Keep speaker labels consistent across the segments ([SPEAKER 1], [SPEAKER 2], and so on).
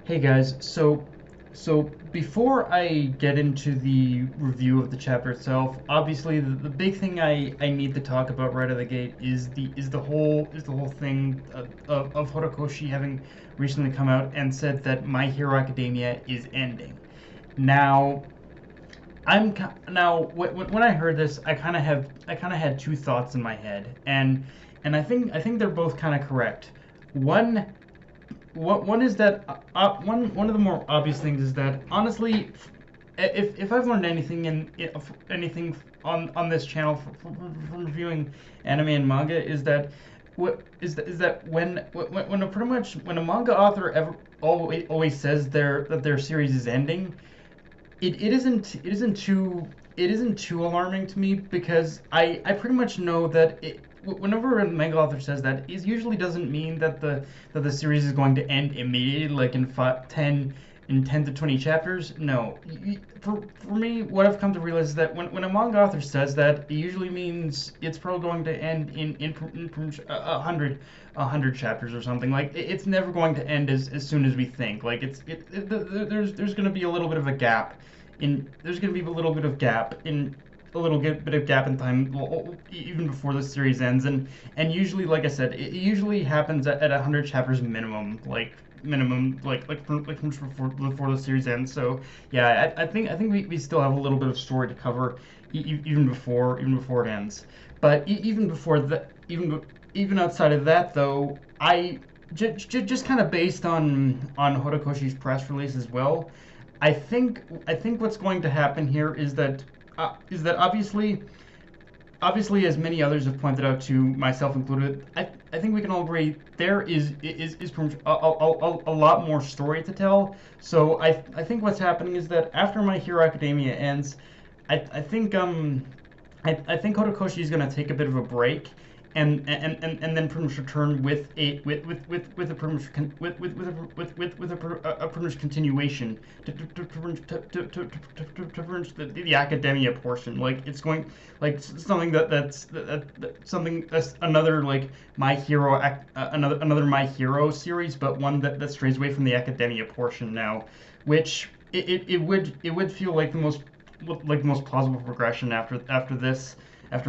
[SPEAKER 1] Hey guys, so before I get into the review of the chapter itself, obviously the big thing I need to talk about right out of the gate is the whole thing of Horikoshi having recently come out and said that My Hero Academia is ending. Now when I heard this, I kind of had two thoughts in my head, and I think they're both kind of correct. One one is that one of the more obvious things is that honestly, if I've learned anything anything on this channel from reviewing anime and manga is that when a pretty much when a manga author ever always says that their series is ending, it isn't too alarming to me because I pretty much know that whenever a manga author says that, it usually doesn't mean that the series is going to end immediately, like in 10 to 20 chapters. No, for me, what I've come to realize is that when a manga author says that, it usually means it's probably going to end in 100 chapters or something. Like it's never going to end as soon as we think. Like there's going to be a little bit of a gap there's going to be a little bit of gap in time, even before the series ends, and usually, like I said, it usually happens at 100 chapters minimum, from before the series ends. So yeah, I think we still have a little bit of story to cover, even before it ends. But even before that, even outside of that, though, just kind of based on Horikoshi's press release as well. I think what's going to happen here is that obviously, as many others have pointed out, to myself included, I think we can all agree there is a lot more story to tell. So I think what's happening is that after My Hero Academia ends, I think Horikoshi is going to take a bit of a break, and then pretty much return with a pretty much a pretty much continuation to the academia portion. Like it's going like something that's another like My Hero another My Hero series, but one that strays away from the academia portion now, which it would feel like the most plausible progression after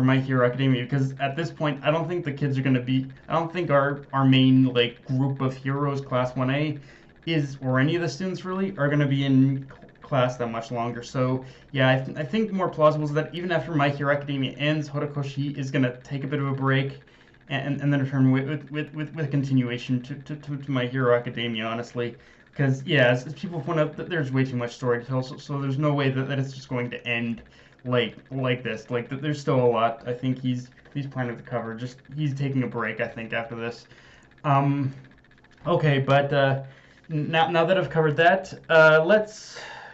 [SPEAKER 1] My Hero Academia, because at this point I don't think the kids are going to be I don't think our main like group of heroes, class 1A, is or any of the students really are going to be in class that much longer. So yeah, I think more plausible is that even after My Hero Academia ends, Horikoshi is going to take a bit of a break, and then return with a continuation to My Hero Academia, honestly. Because yeah, as people point out, there's way too much story to tell, so there's no way that it's just going to end like this. Like there's still a lot. I think he's planning to cover. Just he's taking a break, I think, after this. Um, okay, but now that I've covered that,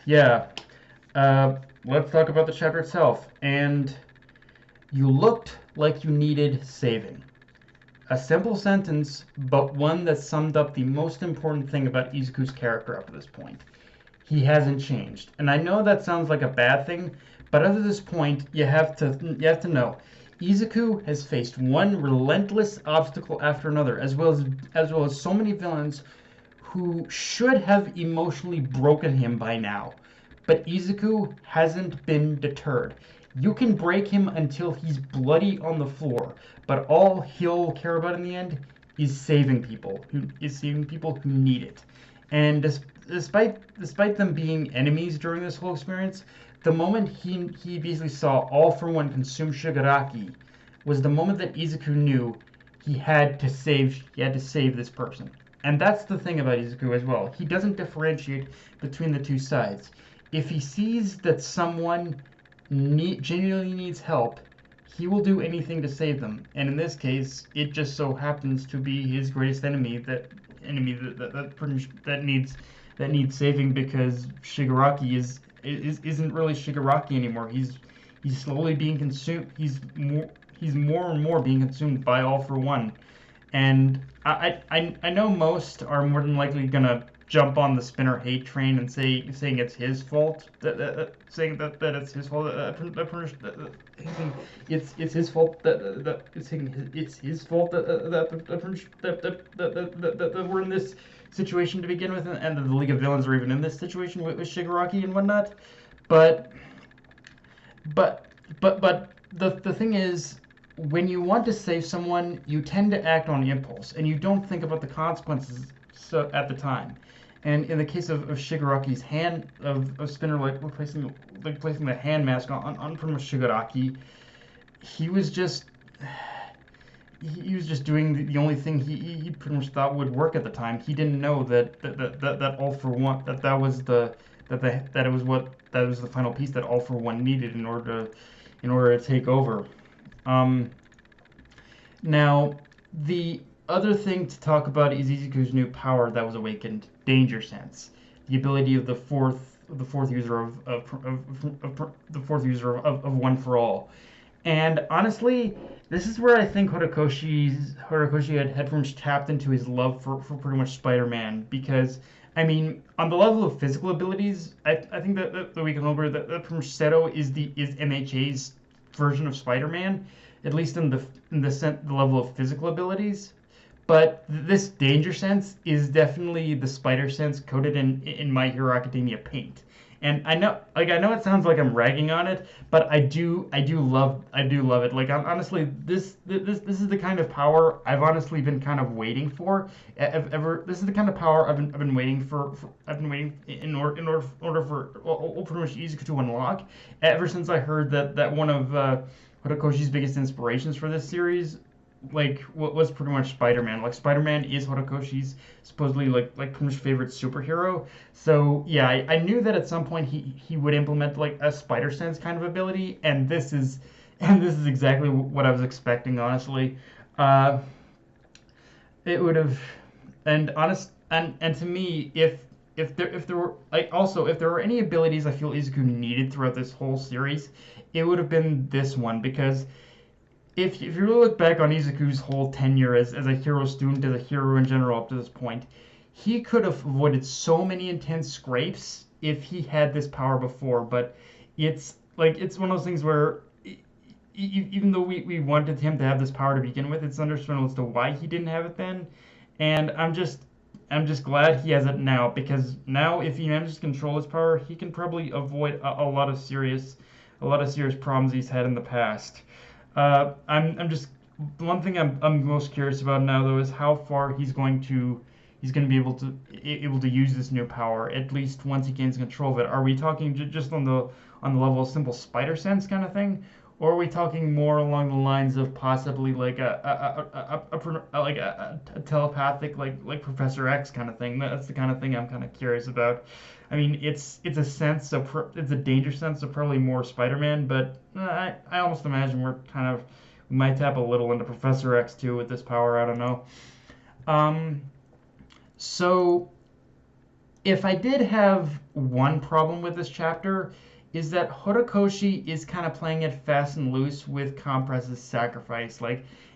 [SPEAKER 1] yeah, let's talk about the chapter itself. And you looked like you needed saving. A simple sentence, but one that summed up the most important thing about Izuku's character up to this point. He hasn't changed. And I know that sounds like a bad thing, but up to this point, you have to know Izuku has faced one relentless obstacle after another, as well as so many villains who should have emotionally broken him by now. But Izuku hasn't been deterred. You can break him until he's bloody on the floor, but all he'll care about in the end is saving people who need it. And despite them being enemies during this whole experience, the moment he basically saw All for One consume Shigaraki was the moment that Izuku knew he had to save this person. And that's the thing about Izuku as well. He doesn't differentiate between the two sides. If he sees that someone genuinely needs help, he will do anything to save them. And in this case, it just so happens to be his greatest enemy that needs saving, because Shigaraki isn't really Shigaraki anymore. He's slowly being consumed. He's more and more being consumed by All for One. And I know most are more than likely gonna jump on the Spinner hate train and saying it's his fault, saying that it's his fault, it's his fault that we're in this situation to begin with, and the League of Villains are even in this situation with Shigaraki and whatnot. But but but the thing is, when you want to save someone, you tend to act on impulse, and you don't think about the consequences so at the time. And in the case of Shigaraki's hand of Spinner placing the hand mask on pretty much Shigaraki, he was just doing the only thing he pretty much thought would work at the time. He didn't know that all for one that was the final piece that all for one needed in order to take over. Now the other thing to talk about is Izuku's new power that was awakened, Danger Sense, the ability of the fourth user of One for All. And honestly, this is where I think Horikoshi had pretty much tapped into his love for pretty much Spider-Man, because I mean, on the level of physical abilities, I think that we can remember that pretty much Seto is MHA's version of Spider-Man, at least in the level of physical abilities. But this Danger Sense is definitely the Spider Sense coded in My Hero Academia paint. And I know it sounds like I'm ragging on it, but I do love it. Like, honestly, this is the kind of power I've honestly been kind of waiting for. This is the kind of power I've been waiting for. I've been waiting in order for pretty much Izuku to unlock ever since I heard that one of Horikoshi's biggest inspirations for this series was pretty much Spider-Man. Like, Spider-Man is Horikoshi's supposedly like pretty much favorite superhero. So yeah, I knew that at some point he would implement like a Spider Sense kind of ability, and this is exactly what I was expecting, honestly. It would have, and to me, if there were if there were any abilities I feel Izuku needed throughout this whole series, it would have been this one, because if you really look back on Izuku's whole tenure as a hero student, as a hero in general up to this point, he could have avoided so many intense scrapes if he had this power before. But it's one of those things where even though we wanted him to have this power to begin with, it's understandable as to why he didn't have it then. And I'm just glad he has it now, because now if he manages to control his power, he can probably avoid a lot of serious problems he's had in the past. I'm just one thing I'm most curious about now, though, is how far he's going to be able to use this new power, at least once he gains control of it. Are we talking just on the level of simple Spider Sense kind of thing, or are we talking more along the lines of possibly like a telepathic like Professor X kind of thing? That's the kind of thing I'm kind of curious about. I mean, it's a sense of it's a Danger Sense, so probably more Spider-Man, but I almost imagine we might tap a little into Professor X too with this power. I don't know. So if I did have one problem with this chapter, is that Horikoshi is kind of playing it fast and loose with Compress's sacrifice,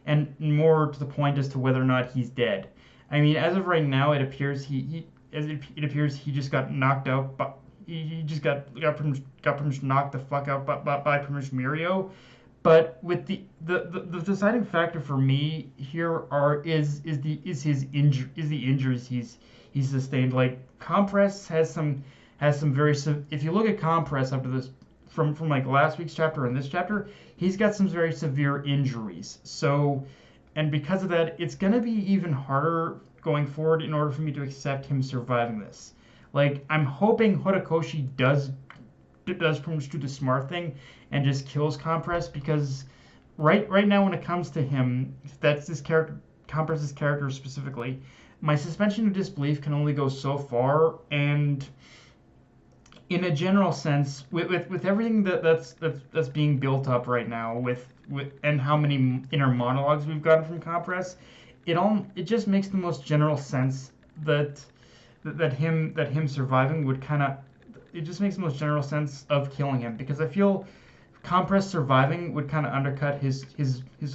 [SPEAKER 1] and more to the point as to whether or not he's dead. I mean, as of right now, it appears he just got knocked out, but he just got pretty much knocked the fuck out by pretty much Mirio. But with the deciding factor for me here is the injuries he's sustained. Like, Compress has some very, if you look at Compress up to this from like last week's chapter and this chapter, he's got some very severe injuries. So, and because of that, it's gonna be even harder going forward in order for me to accept him surviving this. Like, I'm hoping Horikoshi does pretty much do the smart thing and just kills Compress, because right now when it comes to him, that's this character, Compress's character specifically, my suspension of disbelief can only go so far. And in a general sense, with everything that's being built up right now, with and how many inner monologues we've gotten from Compress, it just makes the most general sense that him surviving would kind of, it just makes the most general sense of killing him, because I feel Compress surviving would kind of undercut his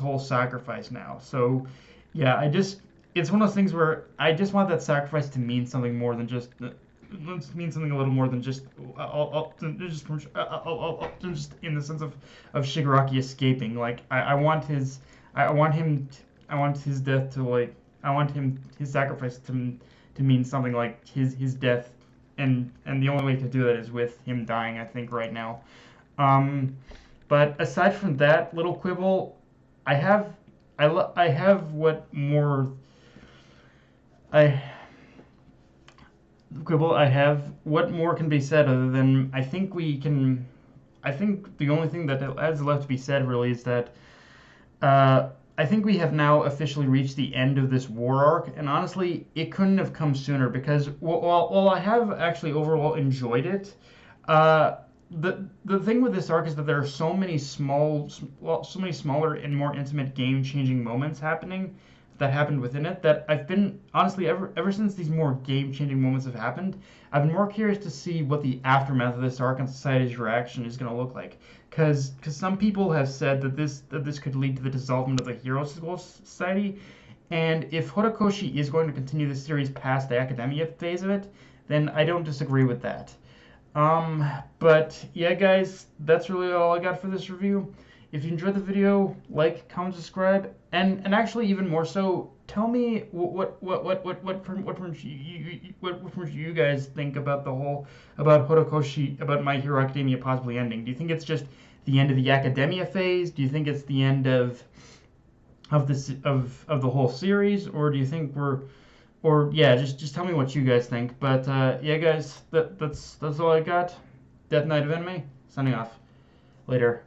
[SPEAKER 1] whole sacrifice now. So yeah, it's one of those things where I just want that sacrifice to mean something more than just mean something a little more than just in the sense of Shigaraki escaping. Like, I want his death to, like, I want his sacrifice to mean something like his death, and the only way to do that is with him dying, I think, right now. Um, but aside from that little quibble, I have I have what more I quibble I have what more can be said other than I think we can. I think the only thing that has left to be said really is that uh, I think we have now officially reached the end of this war arc, and honestly, it couldn't have come sooner because while I have actually overall enjoyed it, uh, the thing with this arc is that there are so many so many smaller and more intimate game-changing moments that happened within it that I've been honestly ever since these more game-changing moments have happened, I've been more curious to see what the aftermath of this arc and society's reaction is going to look like. Because some people have said that this could lead to the dissolvement of the Hero School Society, and if Horikoshi is going to continue the series past the academia phase of it, then I don't disagree with that. But yeah, guys, that's really all I got for this review. If you enjoyed the video, like, comment, subscribe, and actually even more so, tell me what you guys think about the whole about Horikoshi, about My Hero Academia possibly ending. Do you think it's just the end of the academia phase? Do you think it's the end of the whole series, or do you think we're or yeah, just tell me what you guys think. But yeah, guys, that's all I got. Death Knight of Enemy, signing off. Later.